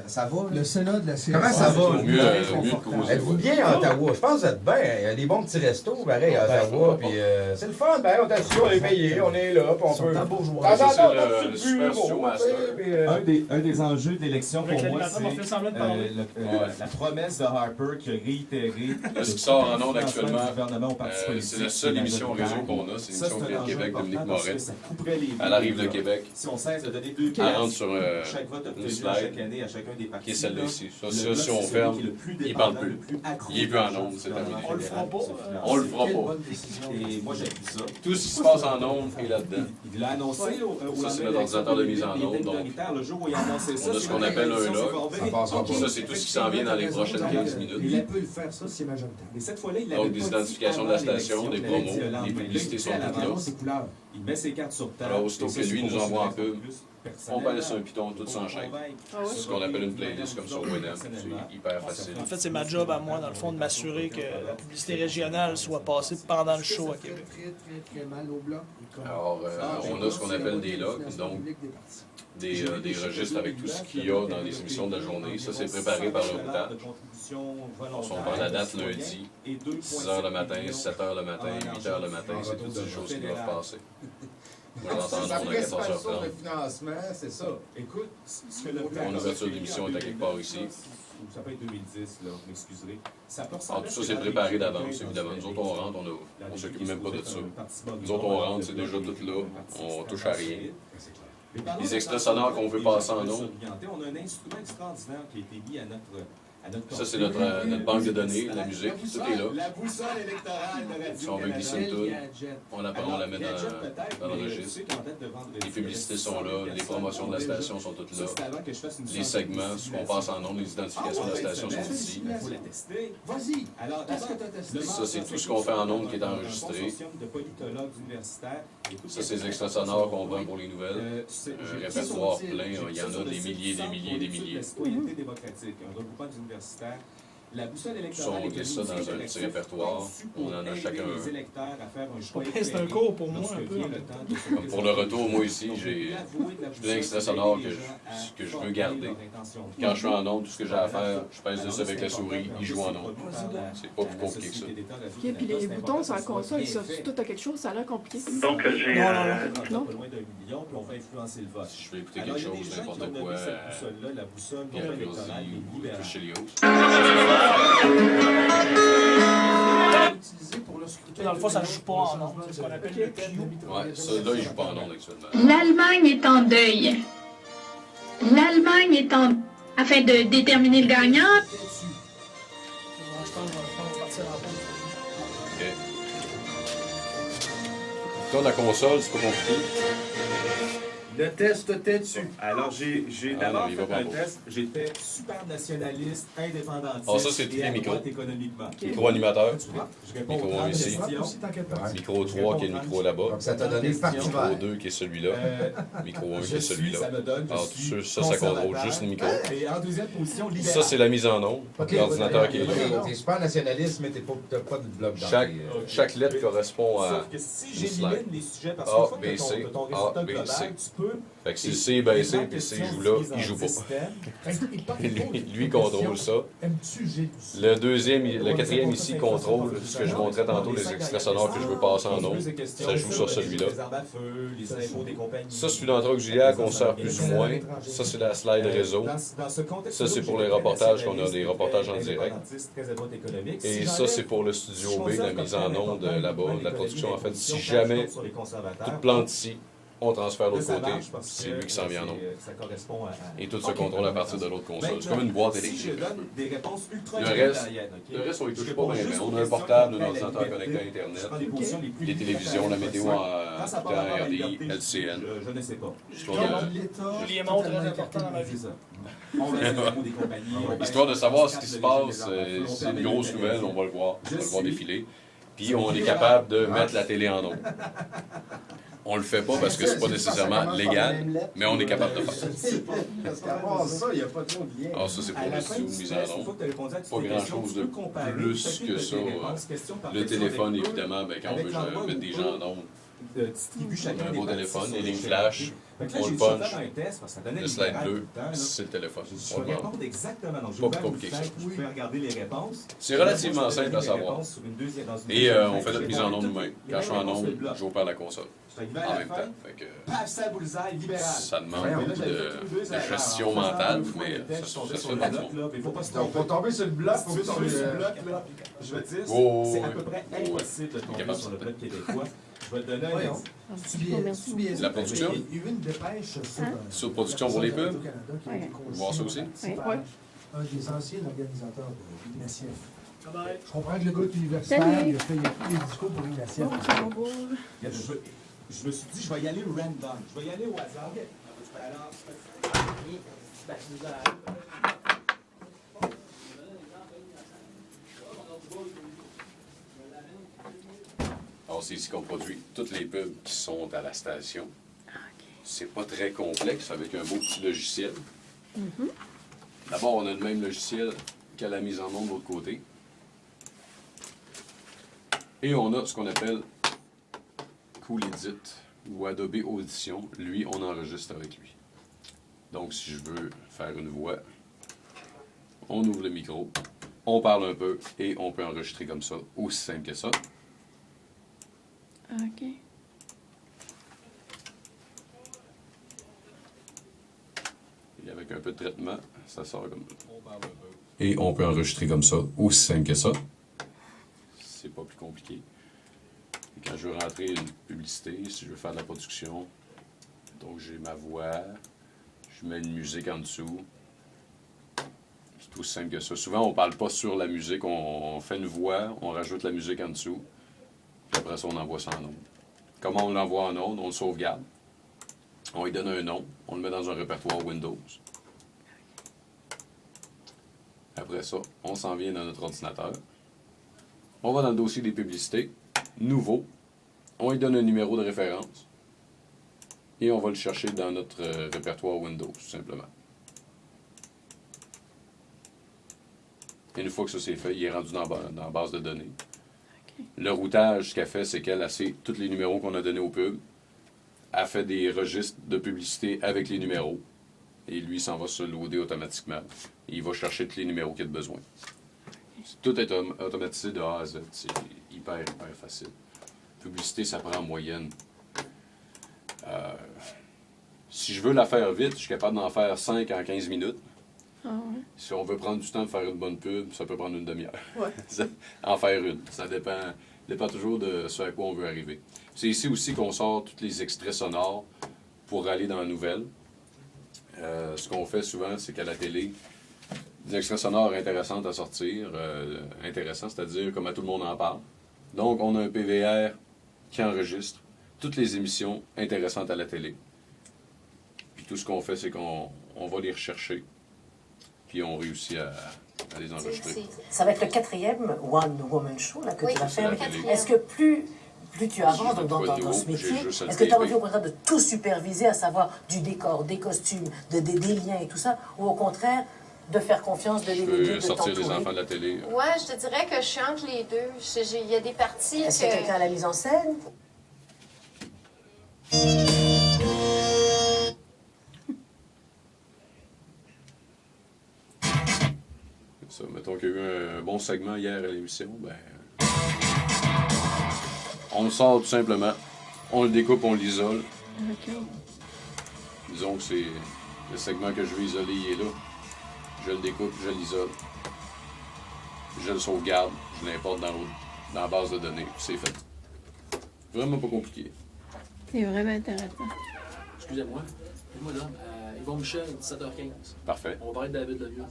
Ça va? Le Sénat de la CSC. Comment ça va? Mieux que Êtes-vous bien à Ottawa? Je pense que vous êtes bien. Il y a des bons petits restos, pareil, à Ottawa. Puis c'est le fun, ben, on est assis, on est payé, on est là, puis on peut. Ça, c'est le Super Studio Master. Un des enjeux de l'élection pour moi, c'est la promesse de Harper qui a réitéré ce qui sort en ondes actuellement. C'est C'est la seule émission réseau qu'on a, c'est l'émission de Québec, Dominique Morin. Elle arrive de Québec. Si on cesse de donner 2 Elle rentre sur chaque vote une obtenu slide chaque année à chacun des partis. qui est celle-là ici. Ça, si on ferme, il parle plus. Il est plus en ondes, c'est terminé. On le fera pas. On le fera pas. Et moi, j'appuie ça. Tout ce qui se passe en ondes est là-dedans. Il l'a annoncé au Ça, c'est notre ordinateur de mise en onde, donc le jour où il a annoncé ça, on a ce qu'on appelle un log. Ça passera pas. Ça, c'est tout ce qui s'en vient dans les prochaines 15 minutes. Il peut le faire, ça, c'est majoritaire. Mais cette fois-là, il Donc, des identifications de la station, des promos, les publicités sont toutes là. C'est Il met ses cartes sur table. Alors, aussitôt que lui nous envoie en pub, on personnellement, baisse un piton, tout s'enchaîne. C'est ce qu'on appelle une playlist comme ça au Winamp. C'est hyper facile. En fait, c'est ma job à moi, dans le fond, de m'assurer que la publicité régionale soit passée pendant le show à Québec. Très mal au bloc. Alors, on a ce qu'on appelle des logs, donc des registres avec tout ce qu'il y a dans les émissions de la journée. Ça, c'est préparé par le routage. On prend la date lundi, 6h le matin, 7h le matin, 8h le matin, c'est toutes les choses qui doivent passer. On va l'entendre La à principale source 14h30. de financement, c'est ça. Écoute, ce que le Mon ouverture d'émission est à quelque part ici. Ça peut être 2010, là, vous m'excuserez. Ça peut Alors, ressembler tout ça, c'est préparé d'avance, évidemment. Nous autres, on rentre, on s'occupe même pas de ça. Nous autres, on rentre, c'est déjà tout là, on touche à rien. Les extraits sonores qu'on veut passer en ondes. On a un instrument extraordinaire qui a été mis à notre Ça, c'est notre banque de données, la musique, tout est là. La boussole électorale de Radio Si on veut glisser une toune, on la met dans le registre. Les publicités sont là, les promotions de la station sont toutes là. Les segments, ce qu'on passe en ondes, les identifications de la station sont ici. Vas-y. Qu'est-ce que tu as testé? Ça, c'est tout ce qu'on fait en ondes qui est enregistré. Ça, c'est les extraits sonores qu'on vend pour les nouvelles. Un répertoire plein, il y en a des milliers, des milliers, des milliers. La boussole Ça, on glisse ça dans un petit répertoire. On en a chacun un. C'est un cours pour moi, un peu. Pour le retour, moi ici, j'ai plein d'extraits sonores que je veux garder. Quand je suis en ondes, tout ce que j'ai à faire, je pèse dessus avec la souris, il joue en ondes. C'est pas plus compliqué que ça. Ok, puis les boutons sur la console, ils servent tout à quelque chose, ça a l'air compliqué. Donc, j'ai. Non? Si je veux écouter quelque chose, n'importe quoi, Pierre Clozy ou Chelios. Dans le fond, ça ne joue pas en ondes. C'est ce qu'on appelle le Q. Ouais, ça, là, il joue pas en ondes actuellement. L'Allemagne est en deuil. L'Allemagne est en... Afin de déterminer le gagnant, Je pense qu'on va partir en pause. OK. Tourne la console, c'est pas compliqué. Le test t'es dessus. Alors, j'ai Ah d'abord non, il va fait pas un beau. test. J'étais super nationaliste, indépendantiste. Ah, ça, c'est tous et les à micros. droite économiquement. Micro-animateur, Je réponds Micro aux grandes ici. questions. micro 3 qui est le micro là-bas, Donc, ça t'a donné le parti micro vert. 2 qui est celui-là, micro 1 qui Je est suis, celui-là. ça me donne, Alors, je suis ça contrôle conservateur. juste le micro. Et en deuxième position, libéral. Ça, c'est la mise en onde. L'ordinateur qui est là. T'es super nationaliste, mais t'as pas de bloc dans Chaque lettre correspond à... Sauf que si j'élimine les sujets, parce A, qu'une fois B, que C, ton A, résultat B, global, C. tu peux... Fait que si C est baissé, puis C joue là, il joue pas. Lui contrôle ça. Le deuxième, le quatrième ici contrôle ce que je montrais tantôt, les extraits sonores que je veux passer en ondes. Ça joue sur celui-là. Ça, c'est une entrée auxiliaire qu'on sert plus ou moins. Ça, c'est la slide réseau. Ça, c'est pour les reportages qu'on a, des reportages en direct. Et ça, c'est pour le studio B, la mise en onde là-bas, la production. En fait, si jamais tout plante ici, on transfère de l'autre côté, c'est lui qui s'en vient en ondes. Et tout se contrôle à partir de l'autre console. C'est comme une boîte électrique. Le reste, on y touche pas bien. On a un portable, un ordinateur connecté à Internet, des télévisions, la météo en temps, RDI, LCN. Je ne sais pas. Julien Montre, très important dans ma vie. Histoire de savoir ce qui se passe, c'est une grosse nouvelle, on va le voir défiler. Puis on est capable de mettre la télé en ondes. On le fait pas parce que c'est pas nécessairement légal, mais on est capable de faire ça. Parce qu'avant ça, il n'y a pas trop de lien. Alors ça, c'est pour le studio de mise en onde. Pas grand-chose de plus que ça. Le téléphone, évidemment, ben, quand on veut mettre des gens en onde, on a un beau téléphone, les lignes flash. Fait que là, On j'ai le dû ça punch. faire un test parce que ça donnait Le le slide libéral bleu, tout le temps, là. c'est le téléphone. Je On vais le répondre exactement. Donc, j'ai Pas ouvert plus une compliqué que fenêtre ça. où je pouvais regarder les réponses. C'est relativement simple à J'ai savoir. réponses sur une deuxième- dans une Et deuxième on fenêtre. fait notre J'ai mise en répondu onde toutes nous-mêmes. les Quand je suis en réponses sur le onde, bloc. j'opère la console. Je suis arrivé En à la même fin, temps. Fait que paf, ça bullseye, libéral. ça demande Voyons. beaucoup de gestion mentale, mais ça se fait sur le dans le bloc, fond. là, mais il faut pas se Donc, tromper. pour tomber sur le bloc, Si faut tu que veux tomber tu... sur le bloc, là, je vais te dire, Oh, c'est à oui. peu près Oh, oui. impossible de tomber capable sur le de bloc québécois. Je vais te donner un Voyons. exemple. C'est bien. La production? Il y a eu une dépêche sur... Sur production pour les pubs? Ouais. Voir ça aussi? Ouais. Un des anciens organisateurs de Ignatif. Bye bye. Je comprends que le gars est universitaire, Salut. il a fait tous les discours pour Ignatif. Bon, c'est bon, bon. Je me suis dit, je vais y aller random. Je vais y aller au hasard. Alors, Alors, c'est ici qu'on produit toutes les pubs qui sont à la station. C'est pas très complexe avec un beau petit logiciel. D'abord, on a le même logiciel qu'à la mise en onde de l'autre côté. Et on a ce qu'on appelle Cool Edit ou Adobe Audition. Lui, on enregistre avec lui. Donc, si je veux faire une voix, on ouvre le micro, on parle un peu et on peut enregistrer comme ça, aussi simple que ça. OK. Et avec un peu de traitement, ça sort comme ça. Et on peut enregistrer comme ça, aussi simple que ça. C'est pas plus compliqué. Et quand je veux rentrer une publicité, si je veux faire de la production, donc j'ai ma voix, je mets une musique en dessous. C'est aussi simple que ça. Souvent, on parle pas sur la musique, on fait une voix, on rajoute la musique en dessous, puis après ça, on envoie ça en ondes. Comment on l'envoie en ondes? On le sauvegarde. On lui donne un nom, on le met dans un répertoire Windows. Après ça, on s'en vient dans notre ordinateur. On va dans le dossier des publicités, nouveau. On lui donne un numéro de référence. Et on va le chercher dans notre répertoire Windows, tout simplement. Et une fois que ça c'est fait, il est rendu dans la base de données. OK. Le routage, ce qu'elle fait, c'est qu'elle a tous les numéros qu'on a donnés au pub. Elle fait des registres de publicité avec les numéros. Et lui, s'en va se loader automatiquement. Et il va chercher tous les numéros qu'il a besoin. Tout est automatisé de A à Z. C'est hyper, hyper facile. Publicité, ça prend en moyenne. Si je veux la faire vite, je suis capable d'en faire 5 en 15 minutes. Ah ouais. Si on veut prendre du temps de faire une bonne pub, ça peut prendre une demi-heure. Ouais. En faire une. Ça dépend toujours de ce à quoi on veut arriver. C'est ici aussi qu'on sort tous les extraits sonores pour aller dans la nouvelle. Ce qu'on fait souvent, c'est qu'à la télé, des extraits sonores intéressants à sortir. Intéressants, c'est-à-dire comme à tout le monde en parle. Donc, on a un PVR qui enregistre toutes les émissions intéressantes à la télé. Puis tout ce qu'on fait, c'est qu'on va les rechercher. Puis on réussit à les enregistrer. Ça va être le 4e One Woman Show là, que Oui, tu vas c'est faire. la télé. Est-ce que plus tu avances J'ai dans pas de ce nouveau, métier, j'ai juste à est-ce que tu as taper. envie au contraire de tout superviser, à savoir du décor, des costumes, des liens et tout ça, ou au contraire de faire confiance, de Je déléguer, peux de sortir les t'entourer? enfants de la télé. Ouais, je te dirais que je suis entre les deux. Il y a des parties Est-ce que quelqu'un a la mise en scène? Ça, mettons qu'il y a eu un bon segment hier à l'émission, ben, on le sort tout simplement, on le découpe, on l'isole. OK. Disons que c'est le segment que je veux isoler, il est là. Je le découpe, je l'isole. Je le sauvegarde, je l'importe dans la base de données, puis c'est fait. Vraiment pas compliqué. C'est vraiment intéressant. Excusez-moi. Moi là, Yvon Michel, 17h15. Parfait. On va parler de David Lemieux.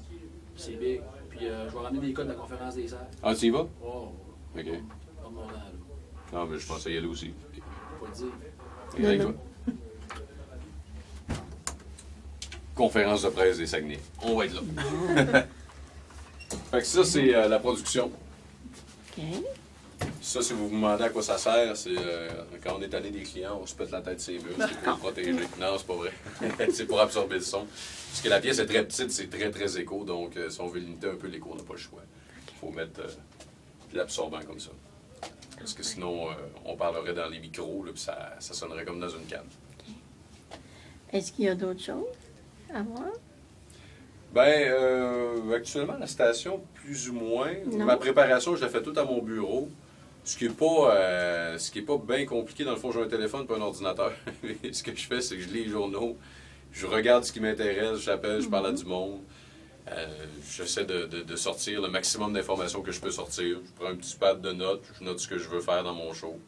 C'est big. Puis je vais ramener des codes de la conférence des serres. Ah, tu y vas? Oh, OK. comme mon là. Non, mais je pensais y aller aussi. Faut pas le dire. Et avec toi. Conférence de presse des Saguenay. On va être là. Fait que ça, c'est la production. OK. Ça, si vous vous demandez à quoi ça sert, c'est quand on est allé des clients, on se pète la tête sur les murs, c'est pour le protéger. Non, c'est pas vrai. C'est pour absorber le son. Parce que la pièce est très petite, c'est très, très écho, donc si on veut limiter un peu l'écho, on n'a pas le choix. Il faut mettre de l'absorbant comme ça. Parce que sinon, on parlerait dans les micros, là, puis ça sonnerait comme dans une canne. Est-ce qu'il y a d'autres choses à voir? Actuellement, la station, plus ou moins. Non. Ma préparation, je la fais toute à mon bureau. Ce qui est pas bien compliqué. Dans le fond, j'ai un téléphone pas un ordinateur. Ce que je fais, c'est que je lis les journaux, je regarde ce qui m'intéresse, j'appelle, je parle à du monde. J'essaie de sortir le maximum d'informations que je peux sortir. Je prends un petit pad de notes, je note ce que je veux faire dans mon show.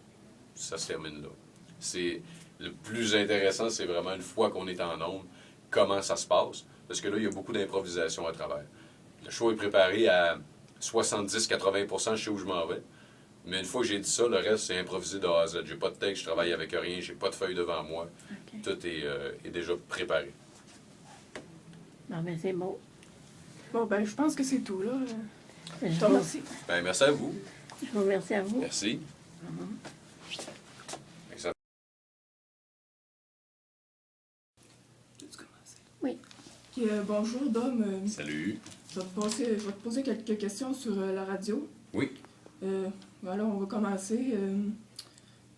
Ça se termine là. C'est le plus intéressant, c'est vraiment une fois qu'on est en ondes, comment ça se passe. Parce que là, il y a beaucoup d'improvisation à travers. Le show est préparé à 70-80%, je sais où je m'en vais. Mais une fois que j'ai dit ça, le reste, c'est improvisé de A à Z. J'ai pas de texte, je travaille avec rien, j'ai pas de feuille devant moi. Okay. Tout est déjà préparé. Bon, ben c'est beau. Bon, ben, je pense que c'est tout, là. Je te remercie. Merci à vous. Je vous remercie à vous. Merci. Excellent. Oui. Bonjour, Dom. Salut. Je vais te poser quelques questions sur la radio. Oui. Alors, on va commencer.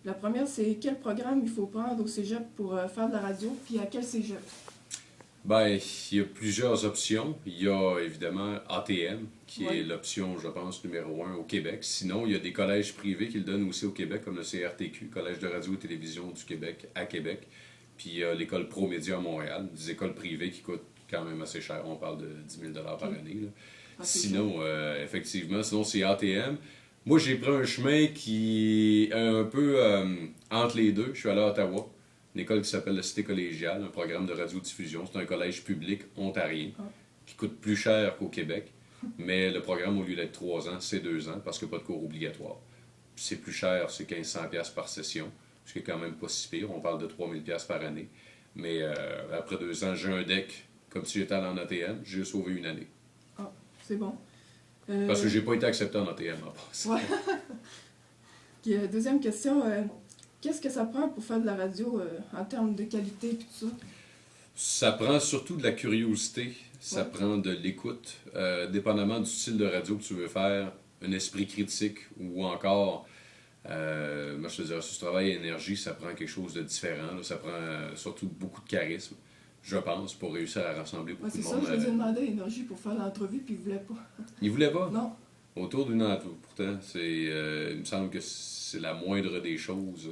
La première, c'est quel programme il faut prendre au cégep pour faire de la radio, puis à quel cégep? Il y a plusieurs options. Il y a évidemment ATM, qui est l'option, je pense, numéro 1 au Québec. Sinon, il y a des collèges privés qui le donnent aussi au Québec, comme le CRTQ, Collège de radio et télévision du Québec, à Québec. Puis il y a l'école ProMédia à Montréal, des écoles privées qui coûtent quand même assez cher. On parle de 10 000 par année. Là. Sinon, effectivement, c'est ATM. Moi, j'ai pris un chemin qui est un peu entre les deux. Je suis allé à Ottawa, une école qui s'appelle la Cité collégiale, un programme de radiodiffusion. C'est un collège public ontarien qui coûte plus cher qu'au Québec. Mais le programme, au lieu d'être 3 ans, c'est 2 ans parce qu'il n'y a pas de cours obligatoire. C'est plus cher, c'est 1500$ par session, ce qui est quand même pas si pire. On parle de 3000$ par année. Mais après 2 ans, j'ai un deck, comme si j'étais allé en ATM. J'ai sauvé une année. Ah, c'est bon. Parce que j'ai pas été accepté en ATM en passant. Ouais. Puis, deuxième question, qu'est-ce que ça prend pour faire de la radio en termes de qualité et tout ça? Ça prend surtout de la curiosité, ça prend de l'écoute, dépendamment du style de radio que tu veux faire, un esprit critique ou encore, moi je te dirais, sur ce travail à énergie, ça prend quelque chose de différent, là, ça prend surtout beaucoup de charisme. Je pense, pour réussir à rassembler beaucoup de monde. C'est ça, je lui ai demandé à Énergie pour faire l'entrevue, puis il voulait pas. Il voulait pas? Non. Autour d'une entrevue, pourtant, il me semble que c'est la moindre des choses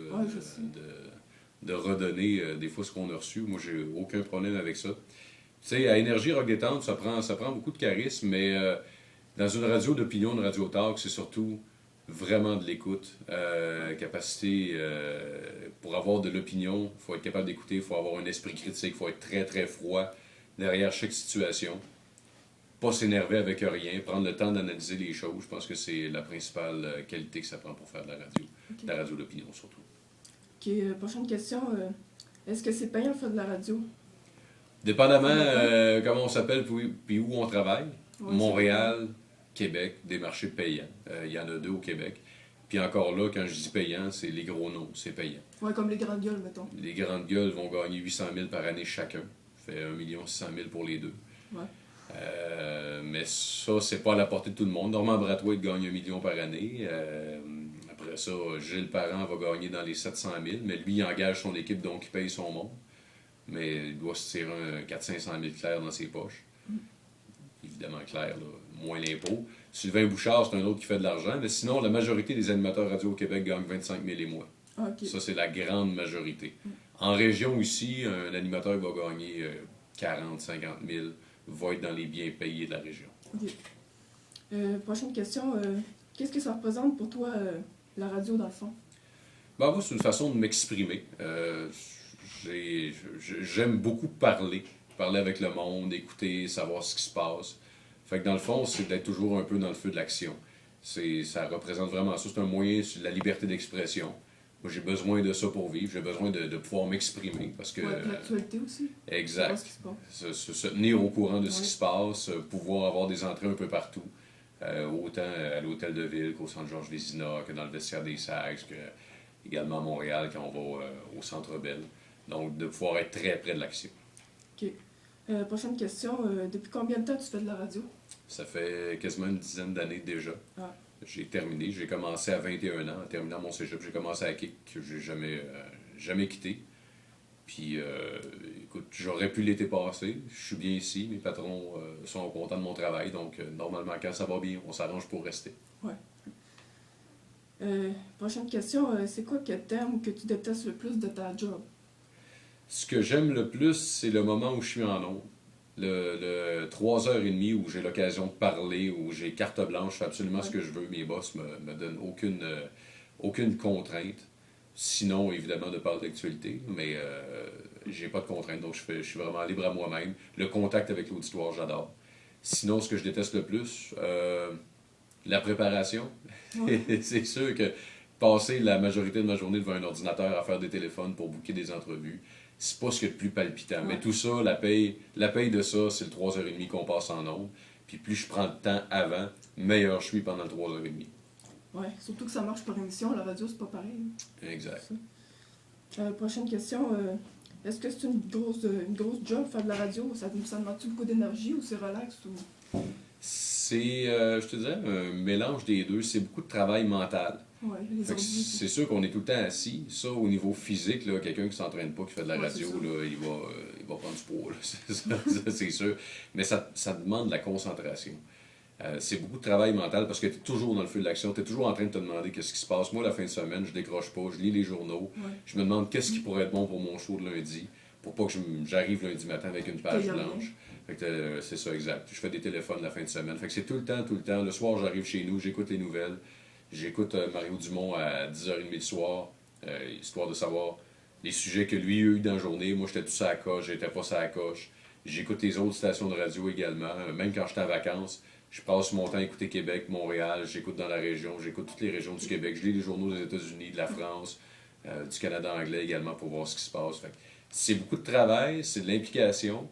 de redonner des fois ce qu'on a reçu. Moi, j'ai aucun problème avec ça. Tu sais, à Énergie Rock Détente, ça prend beaucoup de charisme, mais dans une radio d'opinion, une radio talk, c'est surtout vraiment de l'écoute, capacité pour avoir de l'opinion, il faut être capable d'écouter, il faut avoir un esprit critique, il faut être très très froid derrière chaque situation, pas s'énerver avec rien, prendre le temps d'analyser les choses. Je pense que c'est la principale qualité que ça prend pour faire de la radio, de la radio d'opinion surtout. Ok, prochaine question, est-ce que c'est payant de faire de la radio? Dépendamment comment on s'appelle puis où on travaille, Ouais, Montréal, Québec, des marchés payants. Il y en a 2 au Québec. Puis encore là, quand je dis payant, c'est les gros noms, c'est payant. Oui, comme les grandes gueules, mettons. Les grandes gueules vont gagner 800 000 par année chacun. Ça fait 1 600 000 pour les 2. Ouais. Mais ça, c'est pas à la portée de tout le monde. Normand Brathwaite gagne 1 million par année. Après ça, Gilles Parent va gagner dans les 700 000. Mais lui, il engage son équipe, donc il paye son monde. Mais il doit se tirer un 400-500 000 clairs dans ses poches. Évidemment, clair, là, moins l'impôt. Sylvain Bouchard, c'est un autre qui fait de l'argent. Mais sinon, la majorité des animateurs radio au Québec gagnent 25 000 et moins. Okay. Ça, c'est la grande majorité. En région, ici, un animateur va gagner 40-50 000, va être dans les biens payés de la région. Okay. Prochaine question. Qu'est-ce que ça représente pour toi, la radio, dans le fond? Moi, c'est une façon de m'exprimer. J'aime beaucoup parler avec le monde, écouter, savoir ce qui se passe. Fait que dans le fond, c'est d'être toujours un peu dans le feu de l'action. Ça représente vraiment ça. C'est un moyen de la liberté d'expression. Moi, j'ai besoin de ça pour vivre. J'ai besoin de pouvoir m'exprimer. Parce que l'actualité aussi. Exact. Se tenir au courant de ce qui se passe, pouvoir avoir des entrées un peu partout. Autant à l'Hôtel de Ville qu'au Centre Georges Vézina, que dans le vestiaire des Sags, que également à Montréal quand on va au Centre Bell. Donc, de pouvoir être très près de l'action. OK. Prochaine question. Depuis combien de temps tu fais de la radio? Ça fait quasiment une dizaine d'années déjà. Ah. J'ai terminé. J'ai commencé à 21 ans. En terminant mon cégep, j'ai commencé à KIC, que j'ai jamais quitté. Puis, écoute, j'aurais pu l'été passé. Je suis bien ici. Mes patrons sont contents de mon travail. Donc, normalement, quand ça va bien, on s'arrange pour rester. Ouais. Prochaine question. C'est quoi que t'aimes ou que tu détestes le plus de ta job? Ce que j'aime le plus, c'est le moment où je suis en ondes. Le 3h30 où j'ai l'occasion de parler, où j'ai carte blanche, je fais absolument ce que je veux. Mes boss me donnent aucune contrainte. Sinon, évidemment, de parler d'actualité, mais j'ai pas de contrainte, donc je suis vraiment libre à moi-même. Le contact avec l'auditoire, j'adore. Sinon, ce que je déteste le plus, la préparation. Ouais. C'est sûr que passer la majorité de ma journée devant un ordinateur à faire des téléphones pour booker des entrevues, c'est pas ce qu'il y a de plus palpitant. Ouais. Mais tout ça, la paye de ça, c'est le 3h30 qu'on passe en ondes. Puis plus je prends le temps avant, meilleur je suis pendant le 3h30. Oui, surtout que ça marche par émission, la radio, c'est pas pareil. Exact. Prochaine question. Est-ce que c'est une grosse job, faire de la radio? Ça demande-tu beaucoup d'énergie ou c'est relax? Ou... C'est, je te dirais, un mélange des deux. C'est beaucoup de travail mental. Ouais, c'est sûr qu'on est tout le temps assis. Ça, au niveau physique, là, quelqu'un qui s'entraîne pas, qui fait de la radio, là, il va prendre du poids. Là, c'est sûr. Mais ça demande de la concentration. C'est beaucoup de travail mental parce que tu es toujours dans le feu de l'action, tu es toujours en train de te demander qu'est-ce qui se passe. Moi, la fin de semaine, je décroche pas, je lis les journaux, je me demande qu'est-ce qui pourrait être bon pour mon show de lundi, pour pas que j'arrive lundi matin avec une page blanche. Fait que c'est ça, exact. Je fais des téléphones la fin de semaine. Fait que c'est tout le temps. Le soir, j'arrive chez nous, j'écoute les nouvelles, j'écoute Mario Dumont à 10h30 le soir, histoire de savoir les sujets que lui a eu dans la journée. Moi, j'étais tout ça à coche, j'étais pas ça à coche. J'écoute les autres stations de radio également, même quand j'étais en vacances. Je passe mon temps à écouter Québec, Montréal, j'écoute dans la région, j'écoute toutes les régions du Québec, je lis les journaux des États-Unis, de la France, du Canada anglais également pour voir ce qui se passe. Fait que c'est beaucoup de travail, c'est de l'implication,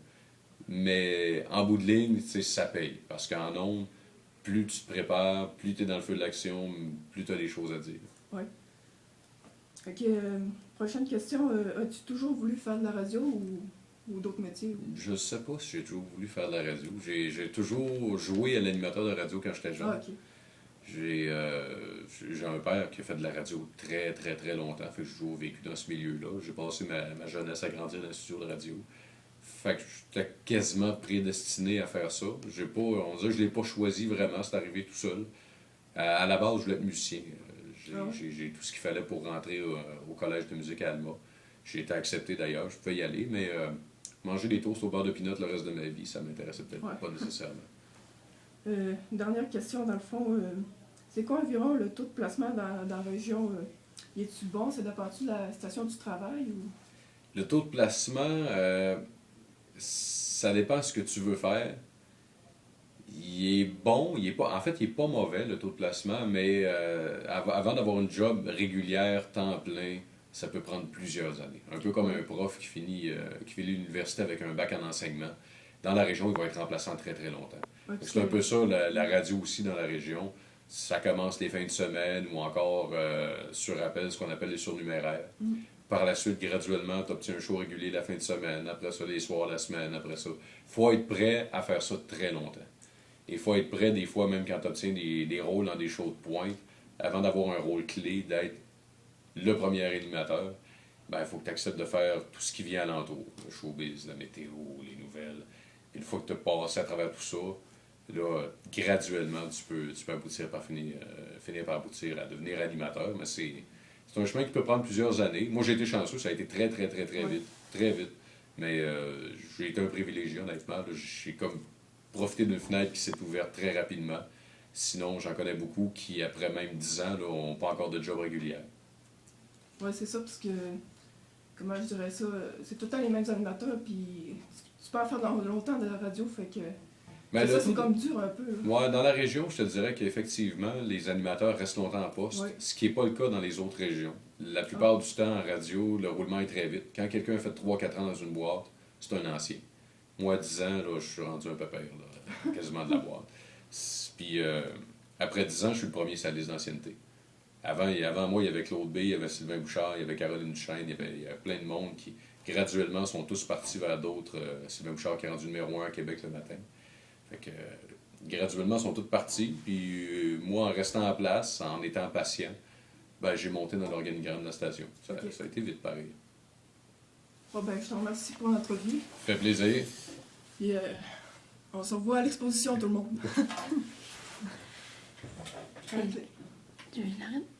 mais en bout de ligne, ça paye. Parce qu'en ondes, plus tu te prépares, plus tu es dans le feu de l'action, plus tu as des choses à dire. Oui. OK. Prochaine question. As-tu toujours voulu faire de la radio ou d'autres métiers? Je sais pas si j'ai toujours voulu faire de la radio. J'ai toujours joué à l'animateur de radio quand j'étais jeune. Ah, OK. J'ai un père qui a fait de la radio très, très, très longtemps. Fait que j'ai toujours vécu dans ce milieu-là. J'ai passé ma jeunesse à grandir dans un studio de radio. Fait que j'étais quasiment prédestiné à faire ça. On dirait que je l'ai pas choisi vraiment, c'est arrivé tout seul. À la base, je voulais être musicien. J'ai tout ce qu'il fallait pour rentrer au collège de musique à Alma. J'ai été accepté d'ailleurs, je pouvais y aller, mais manger des toasts au beurre de pinot le reste de ma vie, ça m'intéressait peut-être pas nécessairement. Dernière question, dans le fond, c'est quoi environ le taux de placement dans la région? Est-tu bon? Ça dépend-tu de la station du travail? Ou... Le taux de placement, ça dépend de ce que tu veux faire. Il est bon, en fait, il n'est pas mauvais, le taux de placement, mais avant d'avoir une job régulière, temps plein, ça peut prendre plusieurs années. Un peu comme un prof qui finit l'université avec un bac en enseignement. Dans la région, il va être remplaçant très, très longtemps. Okay. C'est un peu ça, la radio aussi dans la région. Ça commence les fins de semaine ou encore sur appel, ce qu'on appelle les surnuméraires. Par la suite, graduellement, tu obtiens un show régulier la fin de semaine. Après ça, les soirs, la semaine, après ça. Il faut être prêt à faire ça très longtemps. Il faut être prêt, des fois, même quand tu obtiens des rôles dans des shows de pointe, avant d'avoir un rôle clé, d'être le premier animateur, il faut que tu acceptes de faire tout ce qui vient alentour. Le showbiz, la météo, les nouvelles. Une fois que tu as passé à travers tout ça, là, graduellement, tu peux aboutir finir par aboutir à devenir animateur. Mais c'est un chemin qui peut prendre plusieurs années. Moi, j'ai été chanceux, ça a été très, très, très, très vite. Très vite. Mais j'ai été un privilégié, honnêtement. J'ai comme profité d'une fenêtre qui s'est ouverte très rapidement. Sinon, j'en connais beaucoup qui, après même 10 ans, n'ont pas encore de job régulier. Oui, c'est ça, parce que, comment je dirais ça, c'est tout le temps les mêmes animateurs, puis tu peux en faire longtemps de la radio, fait que c'est comme dur un peu. Ouais, dans la région, je te dirais qu'effectivement, les animateurs restent longtemps en poste, ce qui n'est pas le cas dans les autres régions. La plupart du temps, en radio, le roulement est très vite. Quand quelqu'un a fait 3-4 ans dans une boîte, c'est un ancien. Moi, à 10 ans, là, je suis rendu un peu père, quasiment de la boîte. Puis, après 10 ans, je suis le premier sur la liste d'ancienneté. Avant moi, il y avait Claude B, il y avait Sylvain Bouchard, il y avait Caroline Duchesne, il y avait plein de monde qui, graduellement, sont tous partis vers d'autres. Sylvain Bouchard qui est rendu numéro 1 à Québec le matin. Fait que, graduellement, sont tous partis. Puis, moi, en restant en place, en étant patient, j'ai monté dans l'organigramme de la station. Ça a été vite, pareil. Bon, ben, je te remercie pour l'entrevue. Ça fait plaisir. Puis, on se revoit à l'exposition, tout le monde. Tu veux l'arrêter?